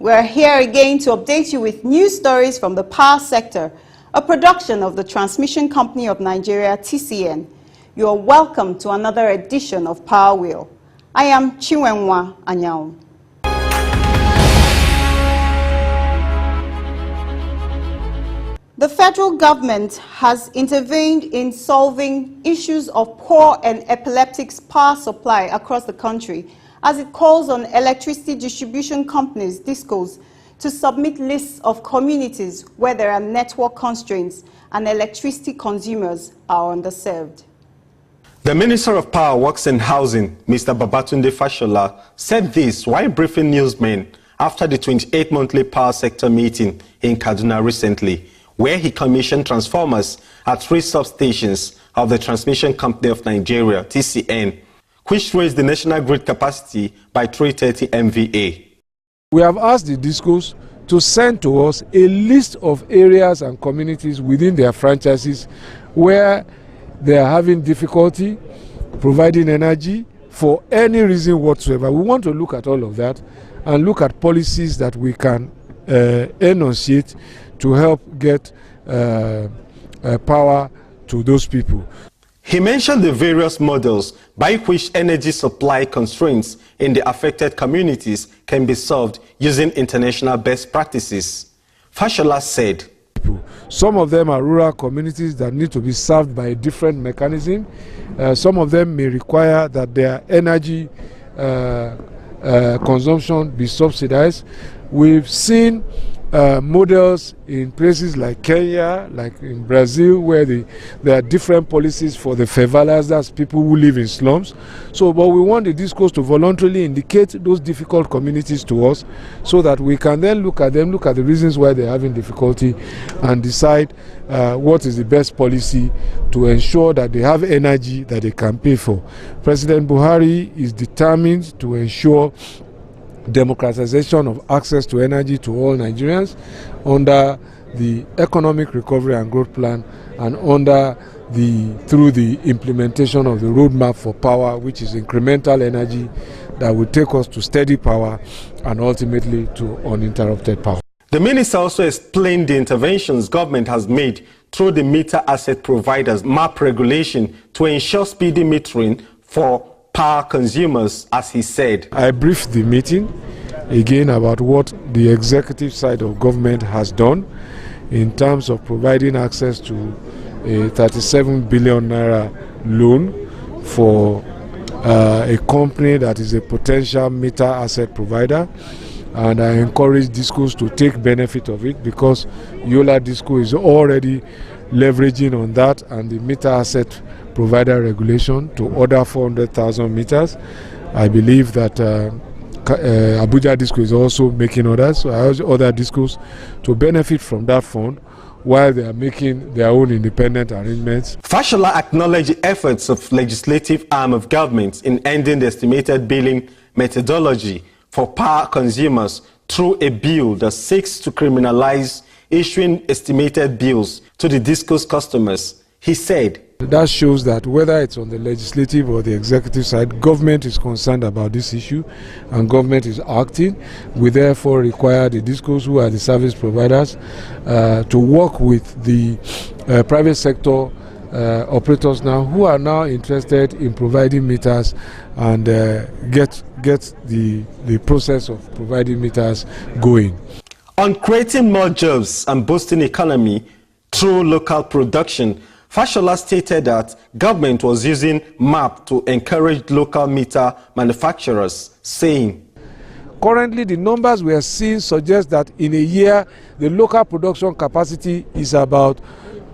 We're here again to update you with news stories from the power sector, a production of the Transmission Company of Nigeria, TCN. You are welcome to another edition of Power Wheel. I am Chinwenwa Anyao. The federal government has intervened in solving issues of poor and epileptic power supply across the country, as it calls on electricity distribution companies, DISCOs, to submit lists of communities where there are network constraints and electricity consumers are underserved. The Minister of Power, Works and Housing, Mr. Babatunde Fashola, said this while briefing newsmen after the 28th monthly power sector meeting in Kaduna recently, where he commissioned transformers at 3 substations of the Transmission Company of Nigeria, TCN, which raised the national grid capacity by 330 MVA. We have asked the DISCOs to send to us a list of areas and communities within their franchises where they are having difficulty providing energy for any reason whatsoever. We want to look at all of that and look at policies that we can enunciate to help get power to those people. He mentioned the various models by which energy supply constraints in the affected communities can be solved using international best practices. Fashola said, some of them are rural communities that need to be served by a different mechanism. Some of them may require that their energy consumption be subsidized. We've seen models in places like Kenya, like in Brazil, where there are different policies for the favelas, that's people who live in slums. So, but we want the DISCOs to voluntarily indicate those difficult communities to us so that we can then look at them, look at the reasons why they're having difficulty and decide what is the best policy to ensure that they have energy that they can pay for. President Buhari is determined to ensure democratization of access to energy to all Nigerians under the Economic Recovery and Growth Plan and through the implementation of the roadmap for power, which is incremental energy that will take us to steady power and ultimately to uninterrupted power. The minister also explained the interventions government has made through the meter asset providers MAP regulation to ensure speedy metering for power consumers, as he said. I briefed the meeting again about what the executive side of government has done in terms of providing access to a 37 billion naira loan for a company that is a potential meter asset provider. And I encourage DISCOs to take benefit of it because Yola DISCO is already leveraging on that and the meter asset provider regulation to order 400,000 meters. I believe that Abuja DISCO is also making orders, so I urge other DISCOs to benefit from that fund while they are making their own independent arrangements. Fashola acknowledged the efforts of legislative arm of government in ending the estimated billing methodology for power consumers through a bill that seeks to criminalize issuing estimated bills to the DISCO's customers. He said, that shows that whether it's on the legislative or the executive side, government is concerned about this issue and government is acting. We therefore require the DISCOs, who are the service providers, to work with the private sector operators now who are now interested in providing meters and get the process of providing meters going. On creating more jobs and boosting economy through local production, Fashola stated that government was using MAP to encourage local meter manufacturers, saying, currently the numbers we are seeing suggest that in a year the local production capacity is about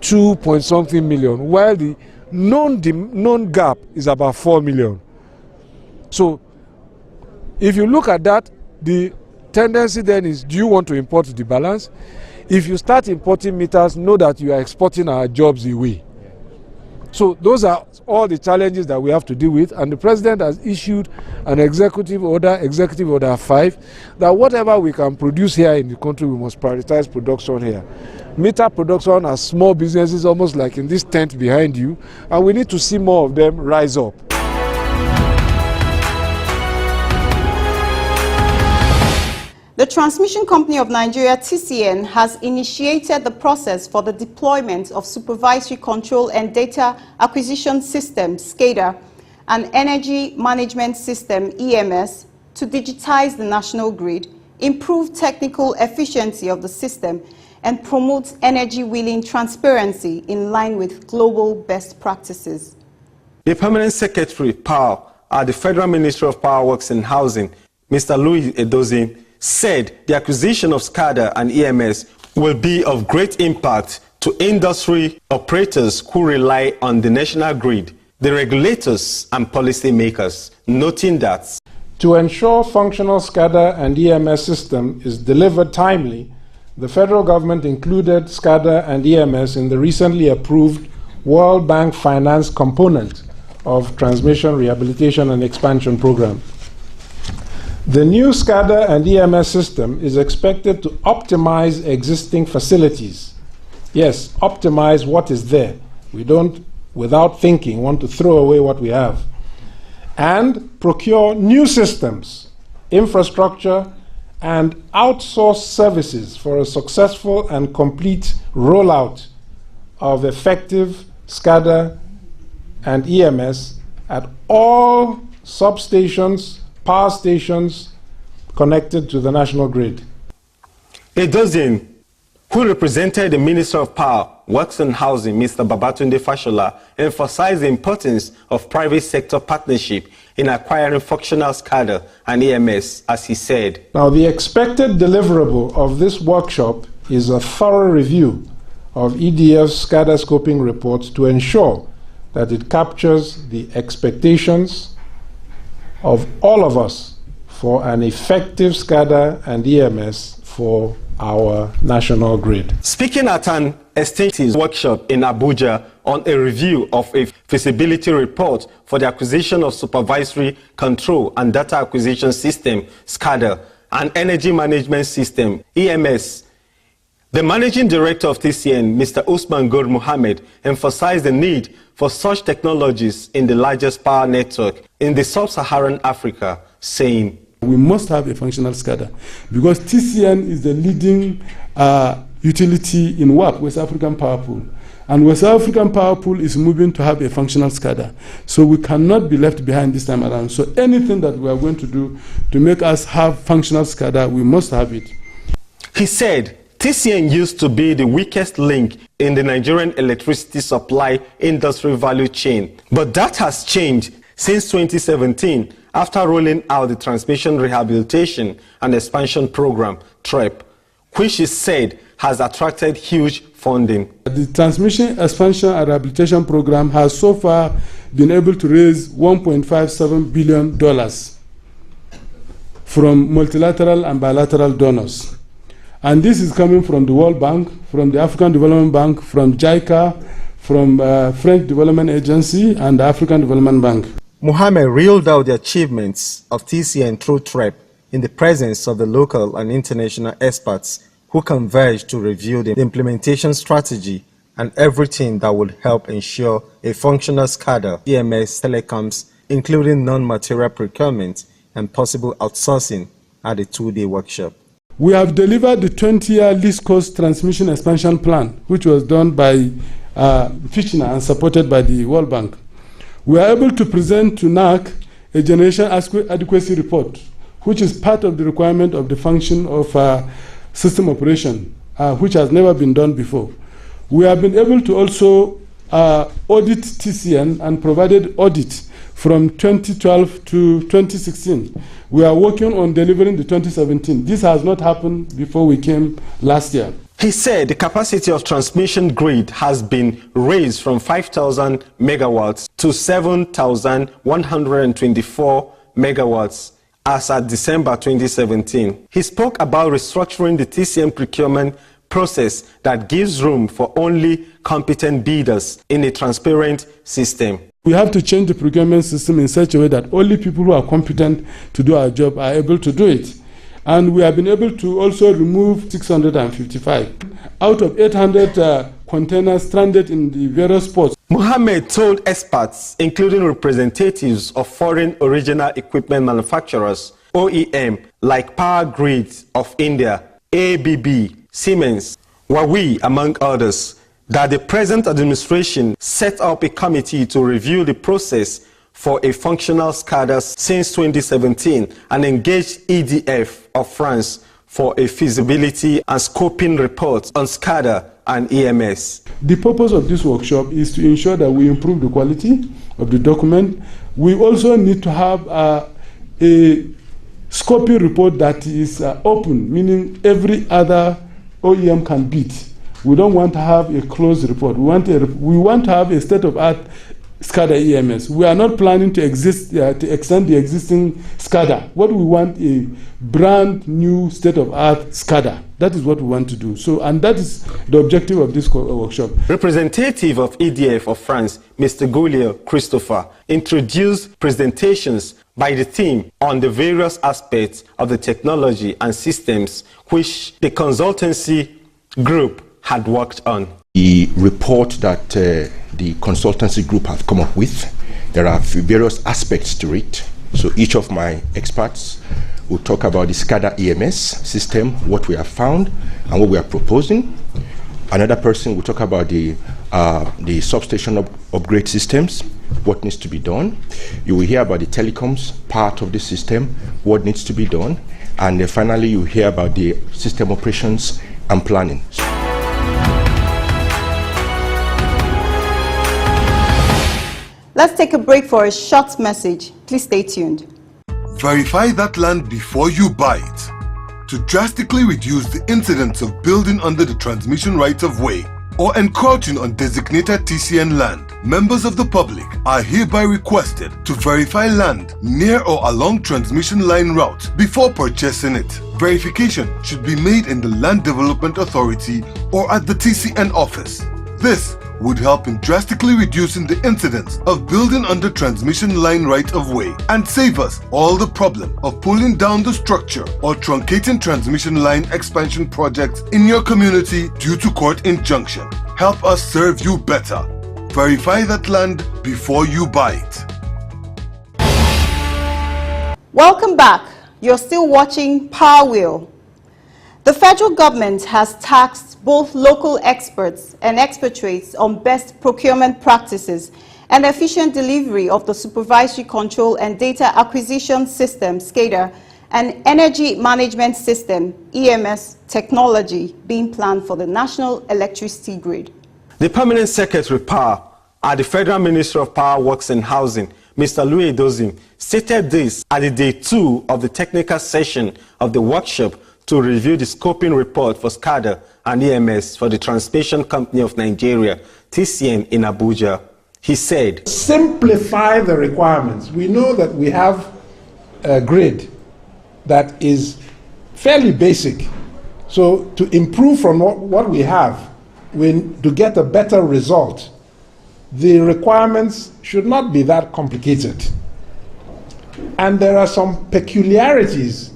2.something million, while the known gap is about 4 million. So if you look at that, the tendency then is, do you want to import the balance? If you start importing meters, know that you are exporting our jobs away. So those are all the challenges that we have to deal with, and the president has issued an executive order 5, that whatever we can produce here in the country, we must prioritize production here. Meter production as small businesses, almost like in this tent behind you, and we need to see more of them rise up. The The Transmission Company of Nigeria, TCN, has initiated the process for the deployment of Supervisory Control and Data Acquisition System, SCADA, and Energy Management System, EMS, to digitize the national grid, improve technical efficiency of the system, and promote energy wheeling transparency in line with global best practices. The Permanent Secretary, Power, at the Federal Ministry of Power Works and Housing, Mr. Louis Edozin, said the acquisition of SCADA and EMS will be of great impact to industry operators who rely on the national grid, the regulators and policymakers, noting that to ensure functional SCADA and EMS system is delivered timely, the federal government included SCADA and EMS in the recently approved World Bank Finance component of Transmission Rehabilitation and Expansion Program. The new SCADA and EMS system is expected to optimize existing facilities. Yes, optimize what is there. We don't, without thinking, want to throw away what we have. And procure new systems, infrastructure, and outsource services for a successful and complete rollout of effective SCADA and EMS at all substations, power stations connected to the national grid. Edozin, who represented the Minister of Power, Works and Housing, Mr. Babatunde Fashola, emphasized the importance of private sector partnership in acquiring functional SCADA and EMS, as he said. Now, the expected deliverable of this workshop is a thorough review of EDF's SCADA scoping reports to ensure that it captures the expectations of all of us for an effective SCADA and EMS for our national grid. Speaking at an extensive workshop in Abuja on a review of a feasibility report for the acquisition of Supervisory Control and Data Acquisition System, SCADA, and Energy Management System, EMS, the Managing Director of TCN, Mr. Usman Gur Mohammed, emphasized the need for such technologies in the largest power network in the sub-Saharan Africa, saying, we must have a functional SCADA because TCN is the leading utility in WAP, West African Power Pool. And West African Power Pool is moving to have a functional SCADA. So we cannot be left behind this time around. So anything that we are going to do to make us have functional SCADA, we must have it. He said TCN used to be the weakest link in the Nigerian electricity supply industry value chain. But that has changed since 2017 after rolling out the Transmission Rehabilitation and Expansion Program, TREP, which is said has attracted huge funding. The Transmission Expansion and Rehabilitation Program has so far been able to raise $1.57 billion from multilateral and bilateral donors. And this is coming from the World Bank, from the African Development Bank, from JICA, from French Development Agency, and the African Development Bank. Mohammed reeled out the achievements of TCN through TREP in the presence of the local and international experts who converged to review the implementation strategy and everything that would help ensure a functional SCADA, EMS, telecoms, including non-material procurement and possible outsourcing at the two-day workshop. We have delivered the 20-year East Coast Transmission Expansion Plan, which was done by Fitchner and supported by the World Bank. We are able to present to NAC a generation adequacy report, which is part of the requirement of the function of system operation, which has never been done before. We have been able to also audit TCN and provided audit from 2012 to 2016. We are working on delivering the 2017. This has not happened before we came last year. He said the capacity of transmission grid has been raised from 5,000 megawatts to 7,124 megawatts as at December 2017. He spoke about restructuring the TCN procurement process that gives room for only competent bidders in a transparent system. We have to change the procurement system in such a way that only people who are competent to do our job are able to do it. And we have been able to also remove 655 out of 800 containers stranded in the various ports. Mohammed told experts, including representatives of foreign original equipment manufacturers OEM like Power Grids of India, ABB, Siemens, Huawei, among others, that the present administration set up a committee to review the process for a functional SCADA since 2017 and engaged EDF of France for a feasibility and scoping report on SCADA and EMS. The purpose of this workshop is to ensure that we improve the quality of the document. We also need to have a scoping report that is open, meaning every other OEM can bid. We don't want to have a closed report. We want to have a state-of-art SCADA EMS. We are not planning to extend the existing SCADA. What we want is a brand new state-of-art SCADA. That is what we want to do. And that is the objective of this workshop. Representative of EDF of France, Mr. Goulier Christopher, introduced presentations by the team on the various aspects of the technology and systems which the consultancy group had worked on. The report that the consultancy group have come up with, there are various aspects to it. So each of my experts will talk about the SCADA EMS system, what we have found and what we are proposing. Another person will talk about the substation upgrade systems, what needs to be done. You will hear about the telecoms part of the system, what needs to be done. And then finally, you hear about the system operations and planning. Let's take a break for a short message. Please stay tuned. Verify that land before you buy it. To drastically reduce the incidence of building under the transmission right-of-way or encroaching on designated TCN land, members of the public are hereby requested to verify land near or along transmission line route before purchasing it. Verification should be made in the Land Development Authority or at the TCN office. This would help in drastically reducing the incidence of building under transmission line right-of-way and save us all the problem of pulling down the structure or truncating transmission line expansion projects in your community due to court injunction. Help us serve you better. Verify that land before you buy it. Welcome back. You're still watching Power Wheel. The federal government has tasked both local experts and expatriates on best procurement practices and efficient delivery of the supervisory control and data acquisition system, SCADA, and energy management system, EMS, technology being planned for the national electricity grid. The Permanent Secretary Power at the Federal Ministry of Power, Works and Housing, Mr. Louis Edozim, stated this at the day 2 of the technical session of the workshop to review the scoping report for SCADA and EMS for the Transmission Company of Nigeria, TCN, in Abuja. He said, simplify the requirements. We know that we have a grid that is fairly basic. So to improve from what we have, to get a better result, the requirements should not be that complicated. And there are some peculiarities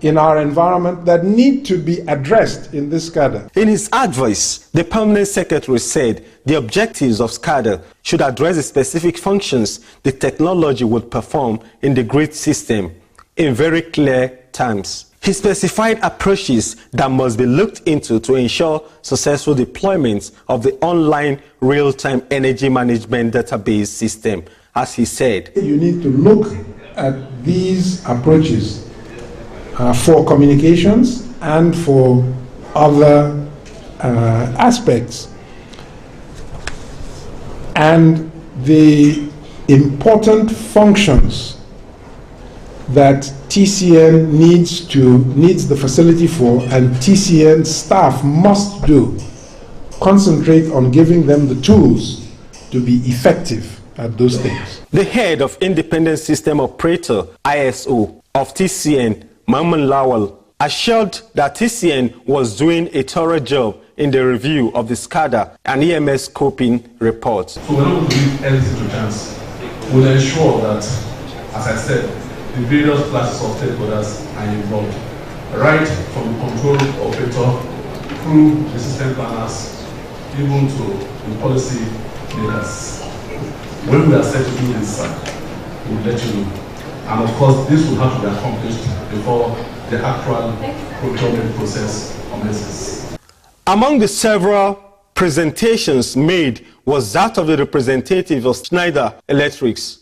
in our environment that need to be addressed in this SCADA. In his advice, the Permanent Secretary said the objectives of SCADA should address the specific functions the technology would perform in the grid system in very clear terms. He specified approaches that must be looked into to ensure successful deployment of the online real-time energy management database system. As he said, you need to look at these approaches for communications and for other aspects. And the important functions that TCN needs the facility for, and TCN staff must do, concentrate on giving them the tools to be effective at those things. The head of Independent System Operator, ISO, of TCN, Maman Lawal, assured that TCN was doing a thorough job in the review of the SCADA and EMS scoping report. So we're not going to leave anything to chance. We'll ensure that, as I said, the various classes of stakeholders are involved, right from the control operator through the system planners, even to the policy makers. When we are set to do this, we'll let you know. And of course, this will have to be accomplished before the actual procurement process commences. Among the several presentations made was that of the representative of Schneider Electrics.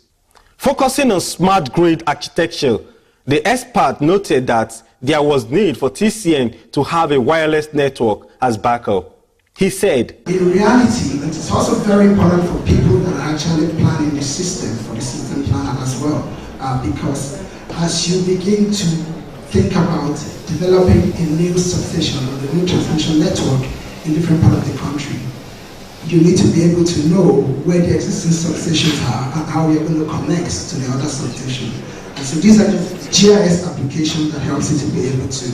Focusing on smart grid architecture, the expert noted that there was need for TCN to have a wireless network as backup. He said, in reality, it is also very important for people that are actually planning the system, for the system planner as well, because as you begin to think about developing a new substation or the new transmission network in different parts of the country, you need to be able to know where the existing substations are and how you're going to connect to the other substation. And so these are the GIS applications that helps you to be able to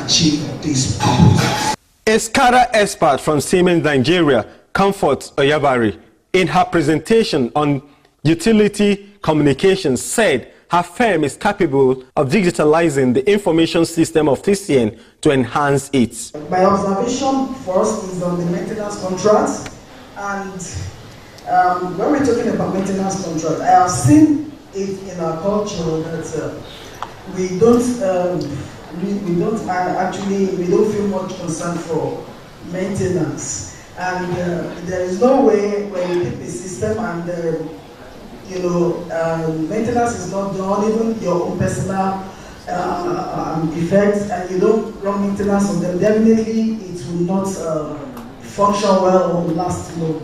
achieve these purposes. A SCADA expert from Siemens Nigeria, Comfort Oyabari, in her presentation on utility communications said her firm is capable of digitalizing the information system of TCN to enhance it. My observation first is on the maintenance contract, and when we're talking about maintenance contract, I have seen it in our culture that we don't feel much concern for maintenance, and there is no way when you keep a system and maintenance is not done, even your own personal effects, and you don't run maintenance on them, definitely it will not function well or last long.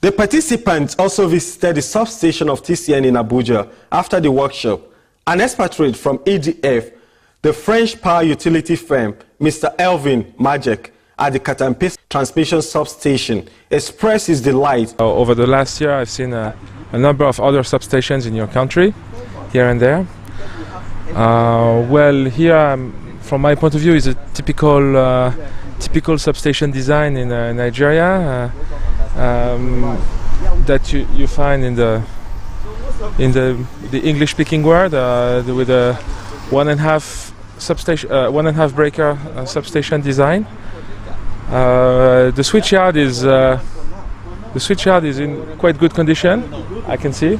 The participants also visited the substation of TCN in Abuja after the workshop. An expatriate from EDF, the French power utility firm, Mr. Elvin Majek, at the Katampe transmission substation, expressed his delight. Over the last year, I've seen a number of other substations in your country, here and there. Well, here, from my point of view, is a typical substation design in Nigeria that you find in the English-speaking world with a 1.5 breaker substation design. The switchyard is in quite good condition, I can see,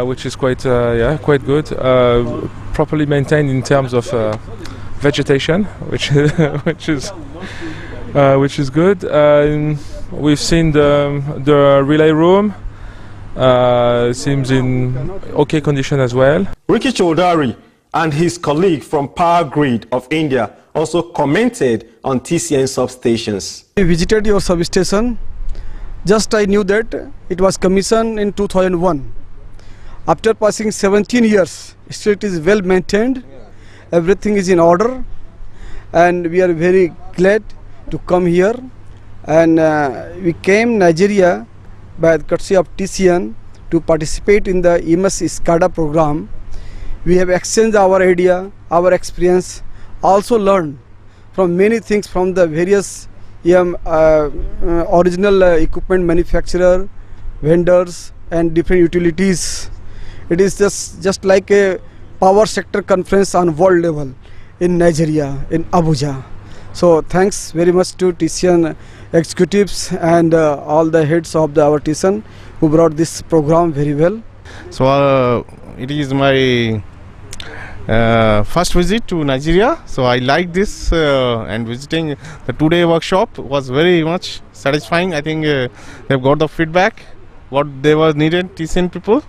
which is quite good. Properly maintained in terms of vegetation, which is good. We've seen the relay room. Seems in okay condition as well. Ricky Chaudhary and his colleague from Power Grid of India also commented on TCN substations. I visited your substation. Just I knew that it was commissioned in 2001. After passing 17 years, still it is well maintained. Everything is in order, and we are very glad to come here. And we came Nigeria by the courtesy of TCN to participate in the EMS SCADA program. We have exchanged our idea, our experience, also learned from many things from the various original equipment manufacturer, vendors and different utilities. It is just like a power sector conference on world level in Nigeria, in Abuja. So thanks very much to TCN executives and all the heads of our TCN who brought this program very well. So it is my first visit to Nigeria, so I like this and visiting the 2-day workshop was very much satisfying. I think they've got the feedback what they were needed, TCN people.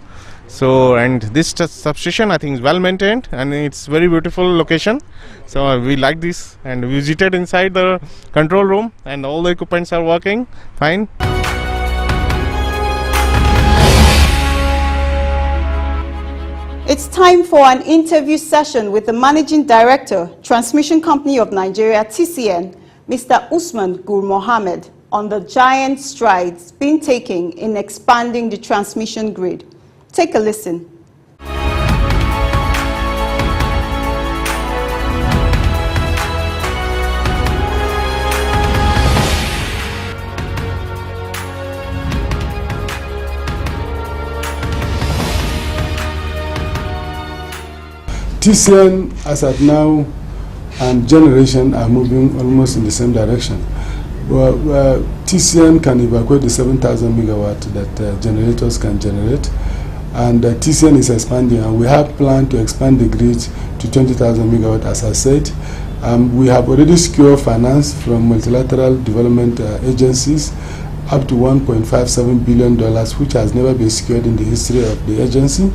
So, and this substation I think is well maintained and it's very beautiful location. So we like this and we visited inside the control room and all the equipments are working fine. It's time for an interview session with the Managing Director, Transmission Company of Nigeria, TCN, Mr. Usman Gur Mohammed, on the giant strides being taken in expanding the transmission grid. Take a listen. TCN as at now and generation are moving almost in the same direction. TCN can evacuate the 7,000 megawatt that generators can generate, and TCN is expanding, and we have planned to expand the grid to 20,000 megawatt, as I said. We have already secured finance from multilateral development agencies up to $1.57 billion, which has never been secured in the history of the agency.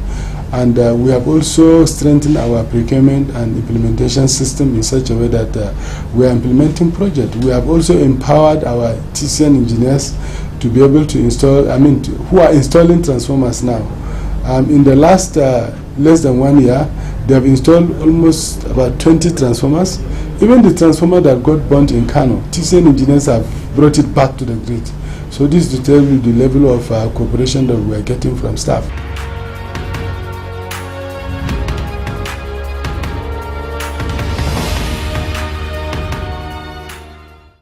And we have also strengthened our procurement and implementation system in such a way that we are implementing projects. We have also empowered our TCN engineers to be able to install, who are installing transformers now. In the last less than 1 year, they have installed almost about 20 transformers. Even the transformer that got burnt in Kano, TCN engineers have brought it back to the grid. So this is to tell you the level of cooperation that we are getting from staff.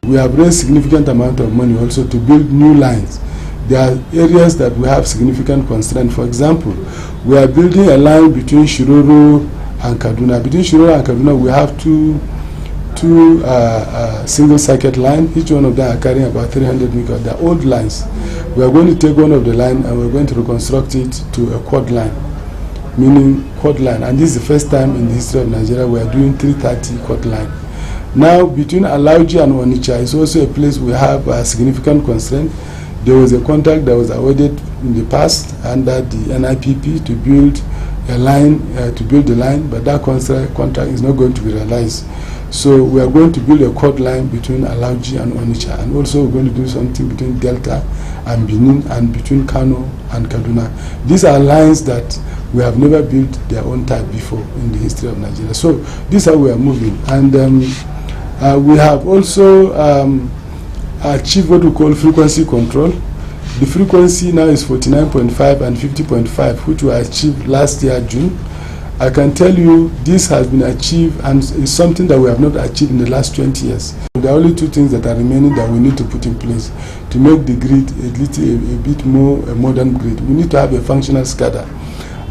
We have raised significant amount of money also to build new lines. There are areas that we have significant constraint. For example, we are building a line between Shiroro and Kaduna. Between Shiroro and Kaduna, we have two single circuit lines. Each one of them are carrying about 300 megawatt. They are old lines. We are going to take one of the line and we're going to reconstruct it to a quad line, meaning quad line. And this is the first time in the history of Nigeria we are doing 330 quad line. Now, between Alauji and Onitsha is also a place we have a significant constraint. There was a contract that was awarded in the past under the NIPP to build a line, but that contract is not going to be realized. So we are going to build a quad line between Alauji and Onitsha, and also we're going to do something between Delta and Benin, and between Kano and Kaduna. These are lines that we have never built their own type before in the history of Nigeria. So this is how we are moving. And we have also achieved what we call frequency control. The frequency now is 49.5 and 50.5, which we achieved last year, June. I can tell you this has been achieved, and is something that we have not achieved in the last 20 years. There are only two things that are remaining that we need to put in place to make the grid a bit more a modern grid. We need to have a functional SCADA,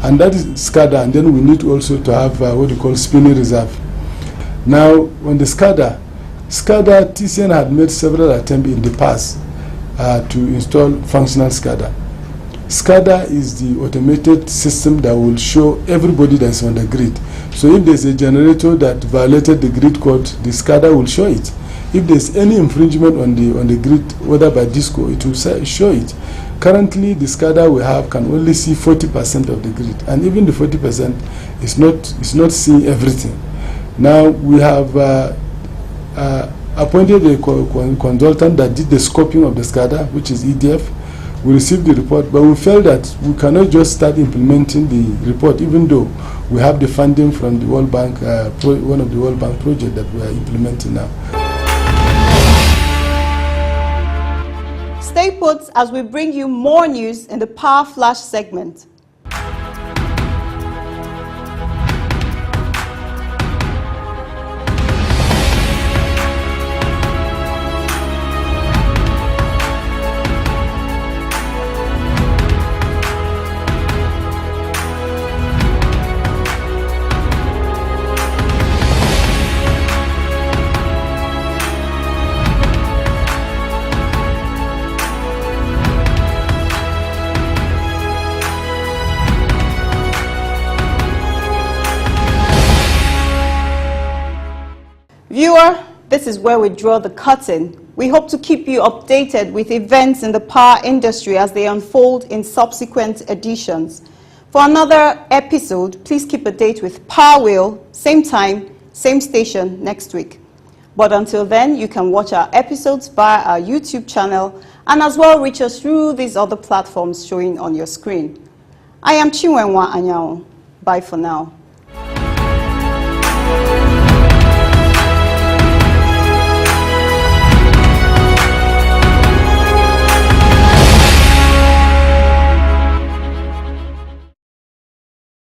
and that is SCADA, and then we need also to have what we call spinning reserve. Now, on the SCADA, TCN had made several attempts in the past to install functional SCADA. SCADA is the automated system that will show everybody that's on the grid. So if there's a generator that violated the grid code, the SCADA will show it. If there's any infringement on the grid, whether by disco, it will show it. Currently, the SCADA we have can only see 40% of the grid, and even the 40% is not seeing everything. Now we have appointed a consultant that did the scoping of the SCADA, which is EDF. We received the report, but we felt that we cannot just start implementing the report, even though we have the funding from the World Bank, one of the World Bank projects that we are implementing now. Stay put as we bring you more news in the Power Flash segment. Viewer, this is where we draw the curtain. We hope to keep you updated with events in the power industry as they unfold in subsequent editions. For another episode, please keep a date with Power Wheel, same time, same station next week. But until then, you can watch our episodes via our YouTube channel and as well reach us through these other platforms showing on your screen. I am Chinwenwa Anyao. Bye for now.